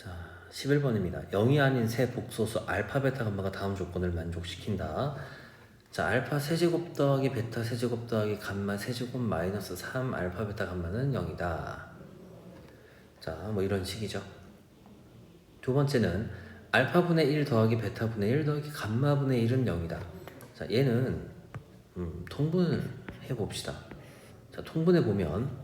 자, 11번입니다. 0이 아닌 세 복소수 알파, 베타, 감마가 다음 조건을 만족시킨다. 자, 알파 세제곱 더하기 베타 세제곱 더하기 감마 세제곱 마이너스 3 알파, 베타, 감마는 0이다. 자, 뭐 이런 식이죠. 두 번째는 알파분의 1 더하기 베타분의 1 더하기 감마분의 1은 0이다. 자, 얘는 통분을 해봅시다. 자, 통분해보면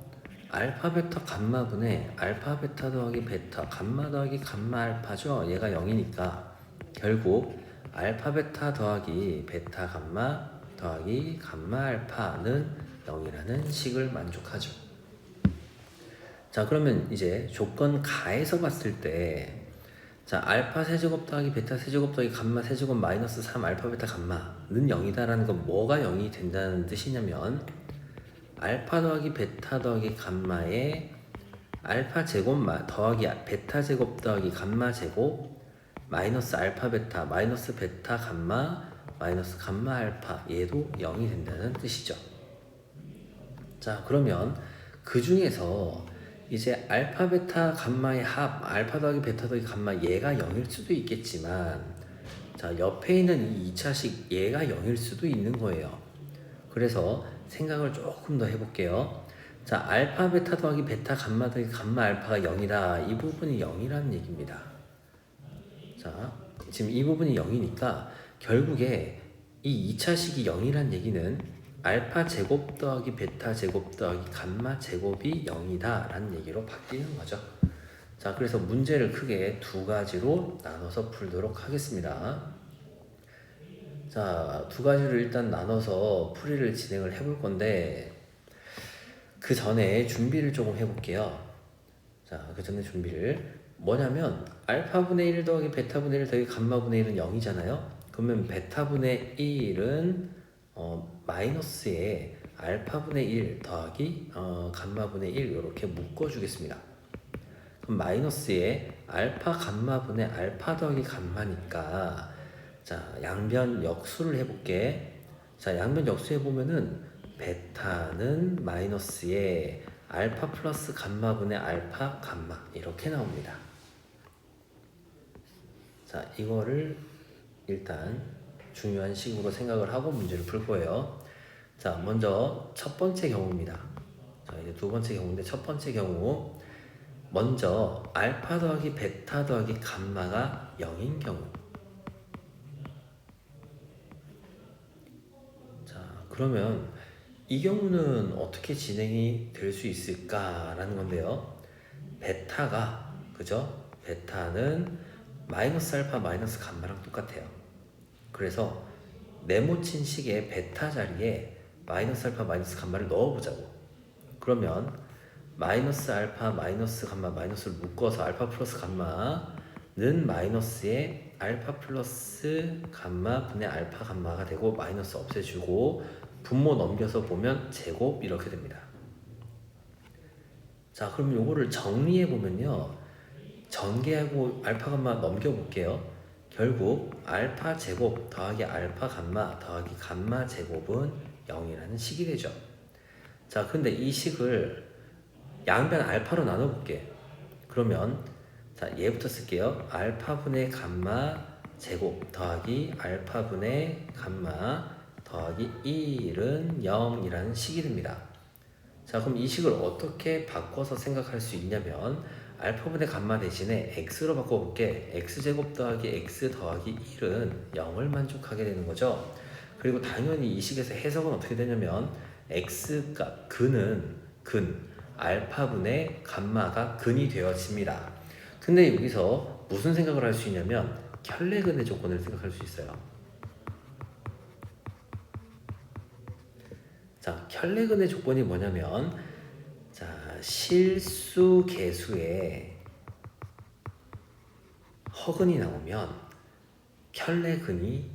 알파 베타 감마분의 알파 베타 더하기 베타 감마 더하기 감마 알파죠. 얘가 0이니까 결국 알파 베타 더하기 베타 감마 더하기 감마 알파는 0이라는 식을 만족하죠. 자, 그러면 이제 조건 가에서 봤을 때 자, 알파 세제곱 더하기 베타 세제곱 더하기 감마 세제곱 마이너스 3 알파 베타 감마는 0이다라는 건 뭐가 0이 된다는 뜻이냐면 알파 더하기 베타 더하기 감마에 알파 제곱 더하기 베타 제곱 더하기 감마 제곱 마이너스 알파 베타 마이너스 베타 감마 마이너스 감마 알파 얘도 0이 된다는 뜻이죠. 자, 그러면 그 중에서 이제 알파 베타 감마의 합 알파 더하기 베타 더하기 감마 얘가 0일 수도 있겠지만 자, 옆에 있는 이 2차식 얘가 0일 수도 있는 거예요. 그래서 생각을 조금 더 해볼게요. 자, 알파 베타 더하기 베타 감마 더하기 감마 알파가 0이다. 이 부분이 0이라는 얘기입니다. 자, 지금 이 부분이 0이니까 결국에 이 2차식이 0이라는 얘기는 알파 제곱 더하기 베타 제곱 더하기 감마 제곱이 0이다 라는 얘기로 바뀌는 거죠. 자, 그래서 문제를 크게 두 가지로 나눠서 풀도록 하겠습니다. 자, 두 가지를 일단 나눠서 풀이를 진행을 해볼 건데 그 전에 준비를 조금 해볼게요. 자, 그 전에 준비를 뭐냐면 알파분의 1 더하기 베타분의 1 더하기 감마분의 1은 0이잖아요. 그러면 베타분의 1은 마이너스에 알파분의 1 더하기 감마분의 1 이렇게 묶어주겠습니다. 그럼 마이너스에 알파 감마분의 알파 더하기 감마니까 자, 양변 역수를 해볼게. 자, 양변 역수 해보면은 베타는 마이너스에 알파 플러스 감마분의 알파 감마 이렇게 나옵니다. 자, 이거를 일단 중요한 식으로 생각을 하고 문제를 풀 거예요. 자, 먼저 첫 번째 경우입니다. 자, 이제 두 번째 경우인데 첫 번째 경우 먼저 알파 더하기 베타 더하기 감마가 0인 경우. 그러면 이 경우는 어떻게 진행이 될 수 있을까라는 건데요. 베타가 그죠? 베타는 마이너스 알파 마이너스 감마랑 똑같아요. 그래서 네모친 식의 베타 자리에 마이너스 알파 마이너스 감마를 넣어보자고. 그러면 마이너스 알파 마이너스 감마 마이너스를 묶어서 알파 플러스 감마는 마이너스에 알파 플러스 감마 분의 알파 감마가 되고 마이너스 없애주고 분모 넘겨서 보면 제곱 이렇게 됩니다. 자, 그럼 요거를 정리해 보면요. 전개하고 알파 감마 넘겨볼게요. 결국 알파 제곱 더하기 알파 감마 더하기 감마 제곱은 0이라는 식이 되죠. 자, 근데 이 식을 양변 알파로 나눠볼게. 그러면 자, 얘부터 쓸게요. 알파분의 감마 제곱 더하기 알파분의 감마 더하기 1은 0이라는 식이 됩니다. 자, 그럼 이 식을 어떻게 바꿔서 생각할 수 있냐면 알파분의 감마 대신에 x로 바꿔볼게. x제곱 더하기 x 더하기 1은 0을 만족하게 되는 거죠. 그리고 당연히 이 식에서 해석은 어떻게 되냐면 x가 근은 알파분의 감마가 근이 되어집니다. 근데 여기서 무슨 생각을 할 수 있냐면 켤레근의 조건을 생각할 수 있어요. 자, 켤레근의 조건이 뭐냐면 자, 실수 계수에 허근이 나오면 켤레근이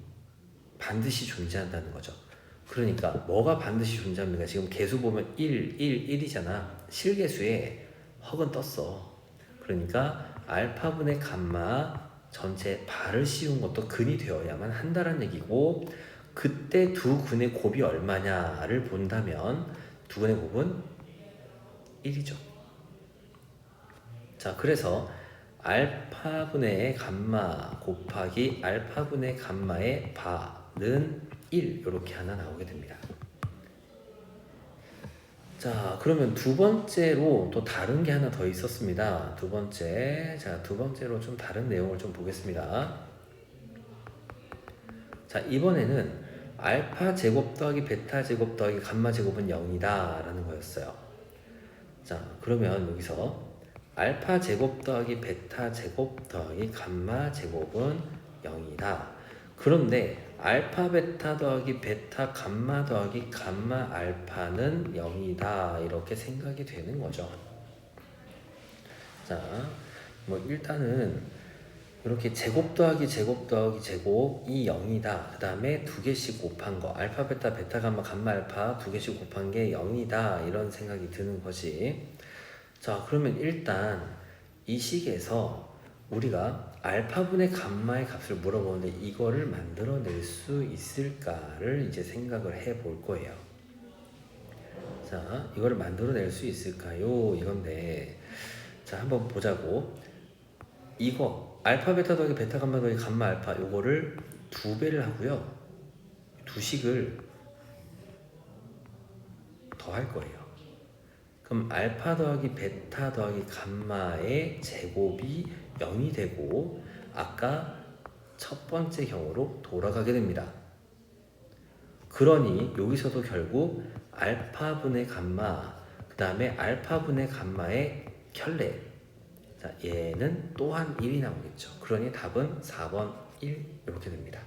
반드시 존재한다는 거죠. 그러니까 뭐가 반드시 존재합니까? 지금 계수 보면 1, 1이잖아. 실계수에 허근 떴어. 그러니까 알파분의 감마 전체 발을 씌운 것도 근이 되어야만 한다는 얘기고 그때 두 근의 곱이 얼마냐를 본다면 두 근의 곱은 1이죠. 자, 그래서 알파분의 감마 곱하기 알파분의 감마의 바는 1 이렇게 하나 나오게 됩니다. 자, 그러면 두 번째로 또 다른 게 하나 더 있었습니다. 두 번째로 좀 다른 내용을 좀 보겠습니다. 자, 이번에는 알파 제곱 더하기 베타 제곱 더하기 감마 제곱은 0이다 라는 거였어요. 자, 그러면 여기서 알파 제곱 더하기 베타 제곱 더하기 감마 제곱은 0이다. 그런데 알파 베타 더하기 베타 감마 더하기 감마 알파는 0이다. 이렇게 생각이 되는 거죠. 자, 뭐 일단은 이렇게 제곱 더하기 제곱 더하기 제곱이 0이다. 그 다음에 두 개씩 곱한 거 알파 베타 베타 감마 감마 알파 두 개씩 곱한 게 0이다. 이런 생각이 드는 것이. 자, 그러면 일단 이 식에서 우리가 알파분의 감마의 값을 물어보는데 이거를 만들어낼 수 있을까를 이제 생각을 해 볼 거예요. 자, 이거를 만들어낼 수 있을까요? 이건데, 자, 한번 보자고. 이거 알파 베타 더하기 베타 감마 더하기 감마 알파 요거를 2배를 하고요. 두 식을 더할 거예요. 그럼 알파 더하기 베타 더하기 감마의 제곱이 0이 되고 아까 첫 번째 경우로 돌아가게 됩니다. 그러니 여기서도 결국 알파분의 감마 그 다음에 알파분의 감마의 켤레, 자, 얘는 또한 1이 나오겠죠. 그러니 답은 4번 1 이렇게 됩니다.